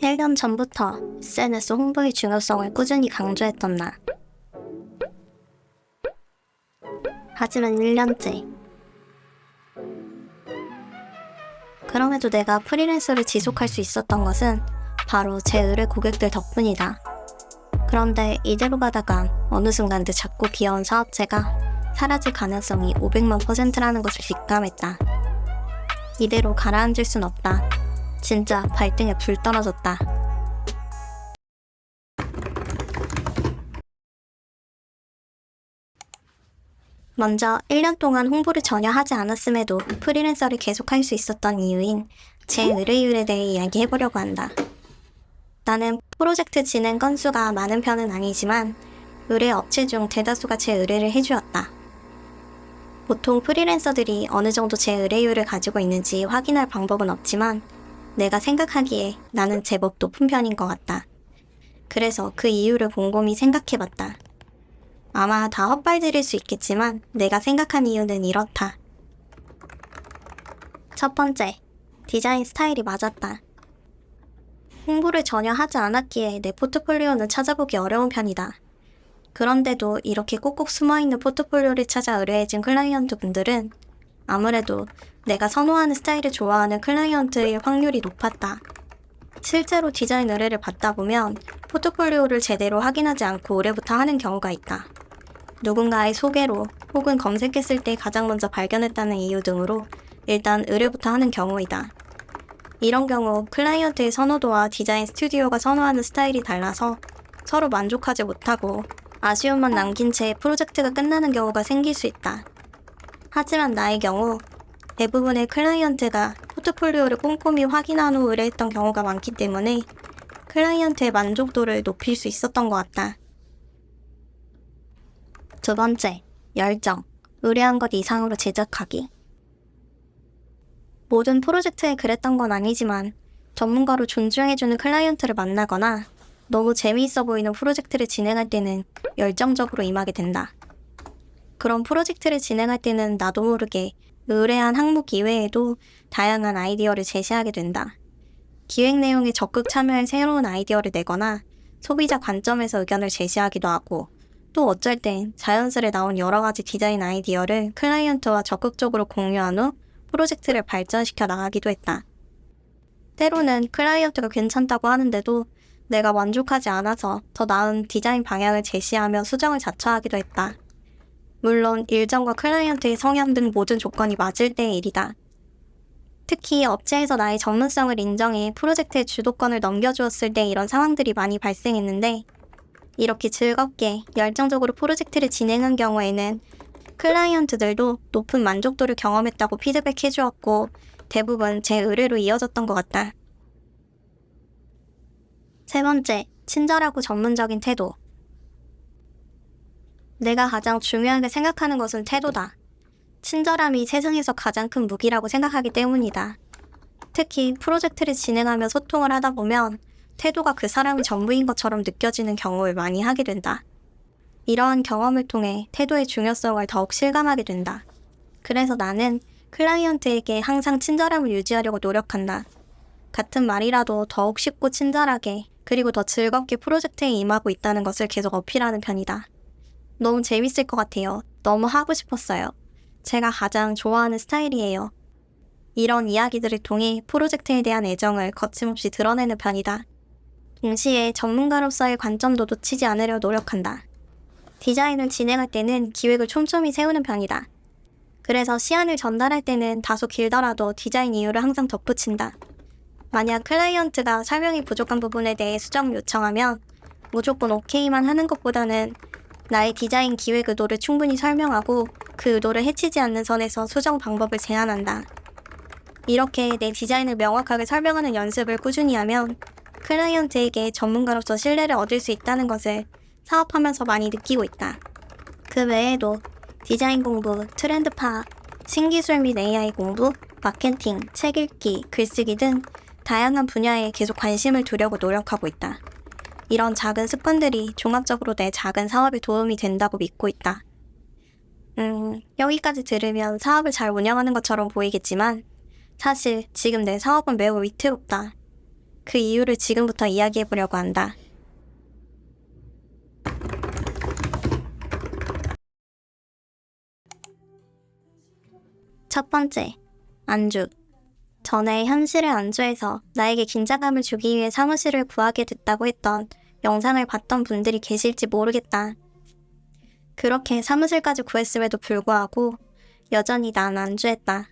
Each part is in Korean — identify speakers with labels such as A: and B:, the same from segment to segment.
A: 1년 전부터 SNS 홍보의 중요성을 꾸준히 강조했던 나. 하지만 1년째. 그럼에도 내가 프리랜서를 지속할 수 있었던 것은 바로 제 의뢰 고객들 덕분이다. 그런데 이대로 가다간 어느 순간 그 작고 귀여운 사업체가 사라질 가능성이 500만 %라는 것을 직감했다. 이대로 가라앉을 순 없다. 진짜 발등에 불 떨어졌다. 먼저 1년 동안 홍보를 전혀 하지 않았음에도 프리랜서를 계속할 수 있었던 이유인 제 의뢰율에 대해 이야기해보려고 한다. 나는 프로젝트 진행 건수가 많은 편은 아니지만 의뢰 업체 중 대다수가 제 의뢰를 해주었다. 보통 프리랜서들이 어느 정도 제 의뢰율을 가지고 있는지 확인할 방법은 없지만 내가 생각하기에 나는 제법 높은 편인 것 같다. 그래서 그 이유를 곰곰이 생각해봤다. 아마 다 헛발질일 수 있겠지만 내가 생각한 이유는 이렇다. 첫 번째, 디자인 스타일이 맞았다. 홍보를 전혀 하지 않았기에 내 포트폴리오는 찾아보기 어려운 편이다. 그런데도 이렇게 꼭꼭 숨어있는 포트폴리오를 찾아 의뢰해준 클라이언트 분들은 아무래도 내가 선호하는 스타일을 좋아하는 클라이언트일 확률이 높았다. 실제로 디자인 의뢰를 받다 보면 포트폴리오를 제대로 확인하지 않고 의뢰부터 하는 경우가 있다. 누군가의 소개로 혹은 검색했을 때 가장 먼저 발견했다는 이유 등으로 일단 의뢰부터 하는 경우이다. 이런 경우 클라이언트의 선호도와 디자인 스튜디오가 선호하는 스타일이 달라서 서로 만족하지 못하고 아쉬움만 남긴 채 프로젝트가 끝나는 경우가 생길 수 있다. 하지만 나의 경우 대부분의 클라이언트가 포트폴리오를 꼼꼼히 확인한 후 의뢰했던 경우가 많기 때문에 클라이언트의 만족도를 높일 수 있었던 것 같다. 두 번째, 열정. 의뢰한 것 이상으로 제작하기. 모든 프로젝트에 그랬던 건 아니지만 전문가로 존중해주는 클라이언트를 만나거나 너무 재미있어 보이는 프로젝트를 진행할 때는 열정적으로 임하게 된다. 그런 프로젝트를 진행할 때는 나도 모르게 의뢰한 항목 이외에도 다양한 아이디어를 제시하게 된다. 기획 내용에 적극 참여할 새로운 아이디어를 내거나 소비자 관점에서 의견을 제시하기도 하고 또 어쩔 땐 자연스레 나온 여러 가지 디자인 아이디어를 클라이언트와 적극적으로 공유한 후 프로젝트를 발전시켜 나가기도 했다. 때로는 클라이언트가 괜찮다고 하는데도 내가 만족하지 않아서 더 나은 디자인 방향을 제시하며 수정을 자처하기도 했다. 물론 일정과 클라이언트의 성향 등 모든 조건이 맞을 때의 일이다. 특히 업체에서 나의 전문성을 인정해 프로젝트의 주도권을 넘겨주었을 때 이런 상황들이 많이 발생했는데 이렇게 즐겁게 열정적으로 프로젝트를 진행한 경우에는 클라이언트들도 높은 만족도를 경험했다고 피드백해 주었고 대부분 제 의뢰로 이어졌던 것 같다. 세 번째, 친절하고 전문적인 태도. 내가 가장 중요하게 생각하는 것은 태도다. 친절함이 세상에서 가장 큰 무기라고 생각하기 때문이다. 특히 프로젝트를 진행하며 소통을 하다 보면 태도가 그 사람이 전부인 것처럼 느껴지는 경험을 많이 하게 된다. 이러한 경험을 통해 태도의 중요성을 더욱 실감하게 된다. 그래서 나는 클라이언트에게 항상 친절함을 유지하려고 노력한다. 같은 말이라도 더욱 쉽고 친절하게 그리고 더 즐겁게 프로젝트에 임하고 있다는 것을 계속 어필하는 편이다. 너무 재밌을 것 같아요. 너무 하고 싶었어요. 제가 가장 좋아하는 스타일이에요. 이런 이야기들을 통해 프로젝트에 대한 애정을 거침없이 드러내는 편이다. 동시에 전문가로서의 관점도 놓치지 않으려 노력한다. 디자인을 진행할 때는 기획을 촘촘히 세우는 편이다. 그래서 시안을 전달할 때는 다소 길더라도 디자인 이유를 항상 덧붙인다. 만약 클라이언트가 설명이 부족한 부분에 대해 수정을 요청하면 무조건 오케이만 하는 것보다는 나의 디자인 기획 의도를 충분히 설명하고 그 의도를 해치지 않는 선에서 수정 방법을 제안한다. 이렇게 내 디자인을 명확하게 설명하는 연습을 꾸준히 하면 클라이언트에게 전문가로서 신뢰를 얻을 수 있다는 것을 사업하면서 많이 느끼고 있다. 그 외에도 디자인 공부, 트렌드 파악, 신기술 및 AI 공부, 마케팅, 책 읽기, 글쓰기 등 다양한 분야에 계속 관심을 두려고 노력하고 있다. 이런 작은 습관들이 종합적으로 내 작은 사업에 도움이 된다고 믿고 있다. 여기까지 들으면 사업을 잘 운영하는 것처럼 보이겠지만 사실 지금 내 사업은 매우 위태롭다. 그 이유를 지금부터 이야기해보려고 한다. 첫 번째, 안주. 전에 현실의 안주에서 나에게 긴장감을 주기 위해 사무실을 구하게 됐다고 했던 영상을 봤던 분들이 계실지 모르겠다. 그렇게 사무실까지 구했음에도 불구하고 여전히 난 안주했다.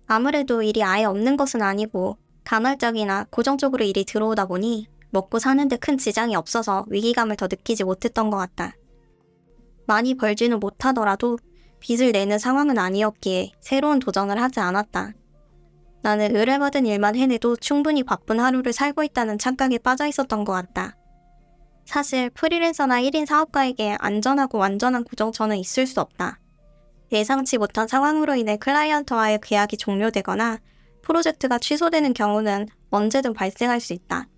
A: 아무래도 일이 아예 없는 것은 아니고 간헐적이나 고정적으로 일이 들어오다 보니 먹고 사는데 큰 지장이 없어서 위기감을 더 느끼지 못했던 것 같다. 많이 벌지는 못하더라도 빚을 내는 상황은 아니었기에 새로운 도전을 하지 않았다. 나는 의뢰받은 일만 해내도 충분히 바쁜 하루를 살고 있다는 착각에 빠져 있었던 것 같다. 사실 프리랜서나 1인 사업가에게 안전하고 완전한 고정처는 있을 수 없다. 예상치 못한 상황으로 인해 클라이언트와의 계약이 종료되거나 프로젝트가 취소되는 경우는 언제든 발생할 수 있다.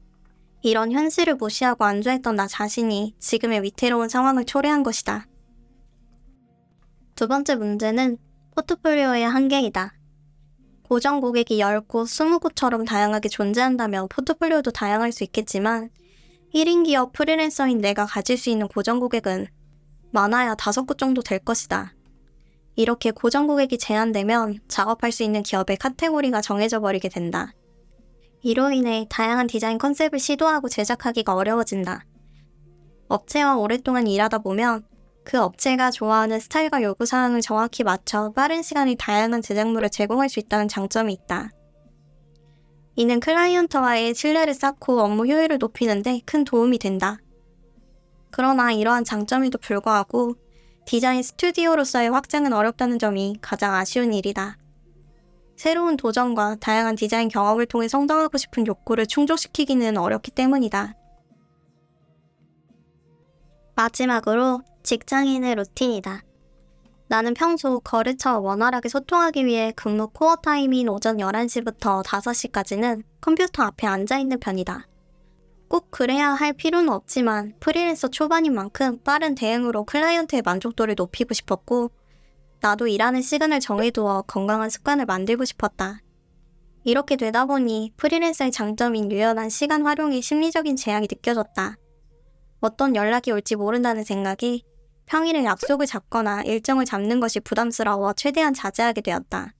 A: 이런 현실을 무시하고 안주했던 나 자신이 지금의 위태로운 상황을 초래한 것이다. 두 번째 문제는 포트폴리오의 한계이다. 고정 고객이 10곳, 20곳처럼 다양하게 존재한다면 포트폴리오도 다양할 수 있겠지만 1인 기업 프리랜서인 내가 가질 수 있는 고정 고객은 많아야 5곳 정도 될 것이다. 이렇게 고정 고객이 제한되면 작업할 수 있는 기업의 카테고리가 정해져 버리게 된다. 이로 인해 다양한 디자인 컨셉을 시도하고 제작하기가 어려워진다. 업체와 오랫동안 일하다 보면 그 업체가 좋아하는 스타일과 요구사항을 정확히 맞춰 빠른 시간에 다양한 제작물을 제공할 수 있다는 장점이 있다. 이는 클라이언트와의 신뢰를 쌓고 업무 효율을 높이는 데 큰 도움이 된다. 그러나 이러한 장점에도 불구하고 디자인 스튜디오로서의 확장은 어렵다는 점이 가장 아쉬운 일이다. 새로운 도전과 다양한 디자인 경험을 통해 성장하고 싶은 욕구를 충족시키기는 어렵기 때문이다. 마지막으로 직장인의 루틴이다. 나는 평소 거래처와 원활하게 소통하기 위해 근무 코어 타임인 오전 11시부터 5시까지는 컴퓨터 앞에 앉아있는 편이다. 꼭 그래야 할 필요는 없지만 프리랜서 초반인 만큼 빠른 대응으로 클라이언트의 만족도를 높이고 싶었고 나도 일하는 시간을 정해두어 건강한 습관을 만들고 싶었다. 이렇게 되다 보니 프리랜서의 장점인 유연한 시간 활용에 심리적인 제약이 느껴졌다. 어떤 연락이 올지 모른다는 생각이 평일에 약속을 잡거나 일정을 잡는 것이 부담스러워 최대한 자제하게 되었다.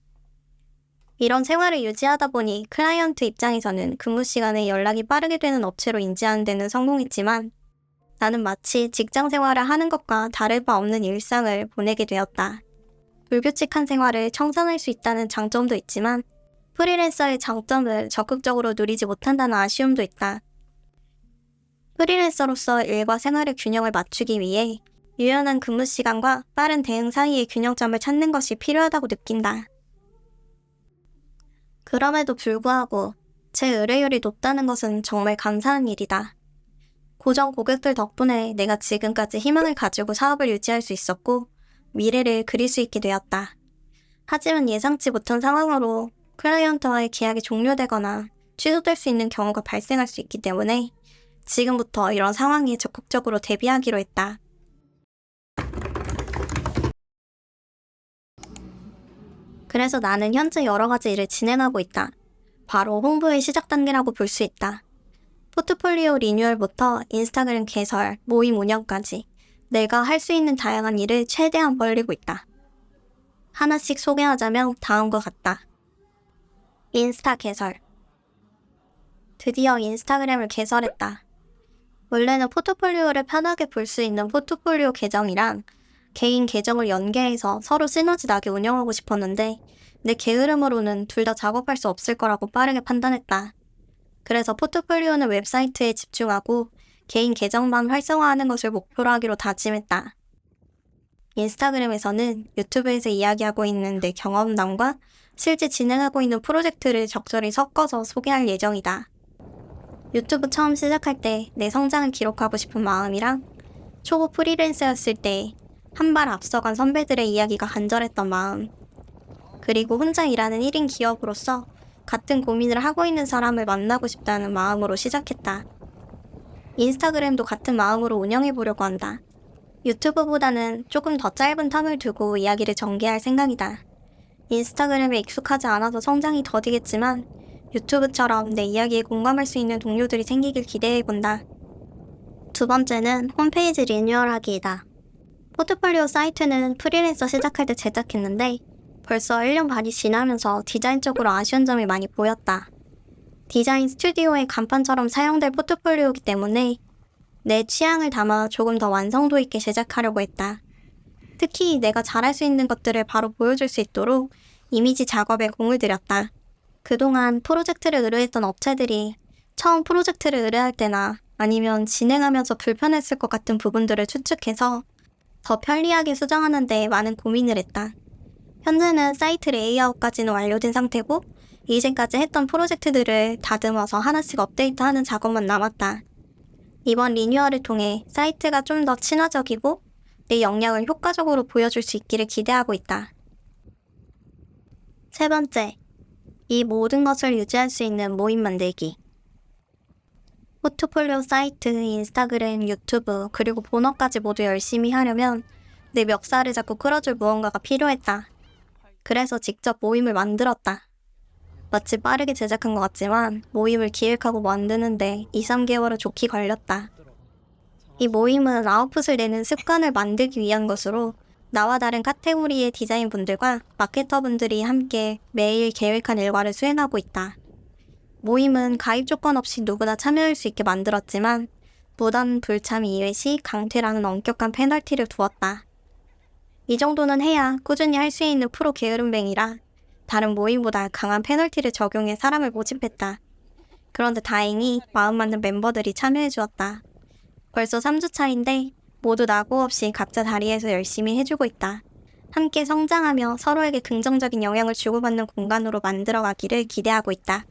A: 이런 생활을 유지하다 보니 클라이언트 입장에서는 근무 시간에 연락이 빠르게 되는 업체로 인지하는 데는 성공했지만 나는 마치 직장 생활을 하는 것과 다를 바 없는 일상을 보내게 되었다. 불규칙한 생활을 청산할 수 있다는 장점도 있지만 프리랜서의 장점을 적극적으로 누리지 못한다는 아쉬움도 있다. 프리랜서로서 일과 생활의 균형을 맞추기 위해 유연한 근무 시간과 빠른 대응 사이의 균형점을 찾는 것이 필요하다고 느낀다. 그럼에도 불구하고 제 의뢰율이 높다는 것은 정말 감사한 일이다. 고정 고객들 덕분에 내가 지금까지 희망을 가지고 사업을 유지할 수 있었고 미래를 그릴 수 있게 되었다. 하지만 예상치 못한 상황으로 클라이언트와의 계약이 종료되거나 취소될 수 있는 경우가 발생할 수 있기 때문에 지금부터 이런 상황에 적극적으로 대비하기로 했다. 그래서 나는 현재 여러 가지 일을 진행하고 있다. 바로 홍보의 시작 단계라고 볼 수 있다. 포트폴리오 리뉴얼부터 인스타그램 개설, 모임 운영까지 내가 할 수 있는 다양한 일을 최대한 벌리고 있다. 하나씩 소개하자면 다음과 같다. 인스타 개설. 드디어 인스타그램을 개설했다. 원래는 포트폴리오를 편하게 볼 수 있는 포트폴리오 계정이랑 개인 계정을 연계해서 서로 시너지 나게 운영하고 싶었는데 내 게으름으로는 둘 다 작업할 수 없을 거라고 빠르게 판단했다. 그래서 포트폴리오는 웹사이트에 집중하고 개인 계정만 활성화하는 것을 목표로 하기로 다짐했다. 인스타그램에서는 유튜브에서 이야기하고 있는 내 경험담과 실제 진행하고 있는 프로젝트를 적절히 섞어서 소개할 예정이다. 유튜브 처음 시작할 때 내 성장을 기록하고 싶은 마음이랑 초보 프리랜서였을 때 한 발 앞서간 선배들의 이야기가 간절했던 마음, 그리고 혼자 일하는 1인 기업으로서 같은 고민을 하고 있는 사람을 만나고 싶다는 마음으로 시작했다. 인스타그램도 같은 마음으로 운영해보려고 한다. 유튜브보다는 조금 더 짧은 텀을 두고 이야기를 전개할 생각이다. 인스타그램에 익숙하지 않아서 성장이 더디겠지만 유튜브처럼 내 이야기에 공감할 수 있는 동료들이 생기길 기대해본다. 두 번째는 홈페이지 리뉴얼하기이다. 포트폴리오 사이트는 프리랜서 시작할 때 제작했는데 벌써 1년 반이 지나면서 디자인적으로 아쉬운 점이 많이 보였다. 디자인 스튜디오의 간판처럼 사용될 포트폴리오이기 때문에 내 취향을 담아 조금 더 완성도 있게 제작하려고 했다. 특히 내가 잘할 수 있는 것들을 바로 보여줄 수 있도록 이미지 작업에 공을 들였다. 그동안 프로젝트를 의뢰했던 업체들이 처음 프로젝트를 의뢰할 때나 아니면 진행하면서 불편했을 것 같은 부분들을 추측해서 더 편리하게 수정하는 데 많은 고민을 했다. 현재는 사이트 레이아웃까지는 완료된 상태고 이제까지 했던 프로젝트들을 다듬어서 하나씩 업데이트하는 작업만 남았다. 이번 리뉴얼을 통해 사이트가 좀 더 친화적이고 내 역량을 효과적으로 보여줄 수 있기를 기대하고 있다. 세 번째, 이 모든 것을 유지할 수 있는 모임 만들기. 포트폴리오 사이트, 인스타그램, 유튜브, 그리고 본업까지 모두 열심히 하려면 내 멱살을 잡고 끌어줄 무언가가 필요했다. 그래서 직접 모임을 만들었다. 마치 빠르게 제작한 것 같지만 모임을 기획하고 만드는데 2-3개월은 좋게 걸렸다. 이 모임은 아웃풋을 내는 습관을 만들기 위한 것으로 나와 다른 카테고리의 디자인분들과 마케터분들이 함께 매일 계획한 일과를 수행하고 있다. 모임은 가입 조건 없이 누구나 참여할 수 있게 만들었지만 무단 불참 2회 시 강퇴라는 엄격한 페널티를 두었다. 이 정도는 해야 꾸준히 할 수 있는 프로 게으름뱅이라 다른 모임보다 강한 페널티를 적용해 사람을 모집했다. 그런데 다행히 마음 맞는 멤버들이 참여해 주었다. 벌써 3주 차인데 모두 낙오 없이 각자 자리에서 열심히 해주고 있다. 함께 성장하며 서로에게 긍정적인 영향을 주고받는 공간으로 만들어가기를 기대하고 있다.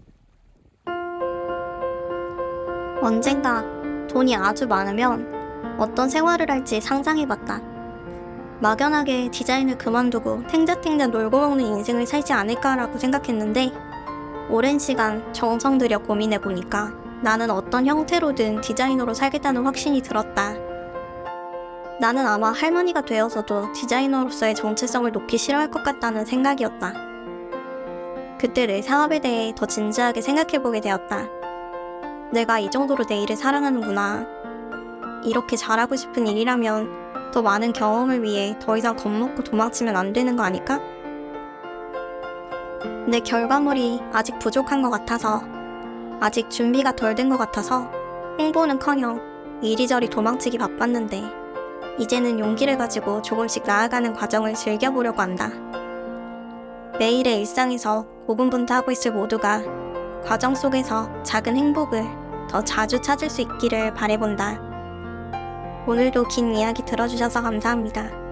A: 언젠가 돈이 아주 많으면 어떤 생활을 할지 상상해봤다. 막연하게 디자인을 그만두고 탱자탱자 놀고 먹는 인생을 살지 않을까라고 생각했는데 오랜 시간 정성 들여 고민해보니까 나는 어떤 형태로든 디자이너로 살겠다는 확신이 들었다. 나는 아마 할머니가 되어서도 디자이너로서의 정체성을 놓기 싫어할 것 같다는 생각이었다. 그때 내 사업에 대해 더 진지하게 생각해보게 되었다. 내가 이 정도로 내 일을 사랑하는구나. 이렇게 잘하고 싶은 일이라면 더 많은 경험을 위해 더 이상 겁먹고 도망치면 안 되는 거 아닐까? 내 결과물이 아직 부족한 것 같아서, 아직 준비가 덜 된 것 같아서 홍보는커녕 이리저리 도망치기 바빴는데 이제는 용기를 가지고 조금씩 나아가는 과정을 즐겨보려고 한다. 매일의 일상에서 고군분투하고 있을 모두가 과정 속에서 작은 행복을 더 자주 찾을 수 있기를 바라본다. 오늘도 긴 이야기 들어주셔서 감사합니다.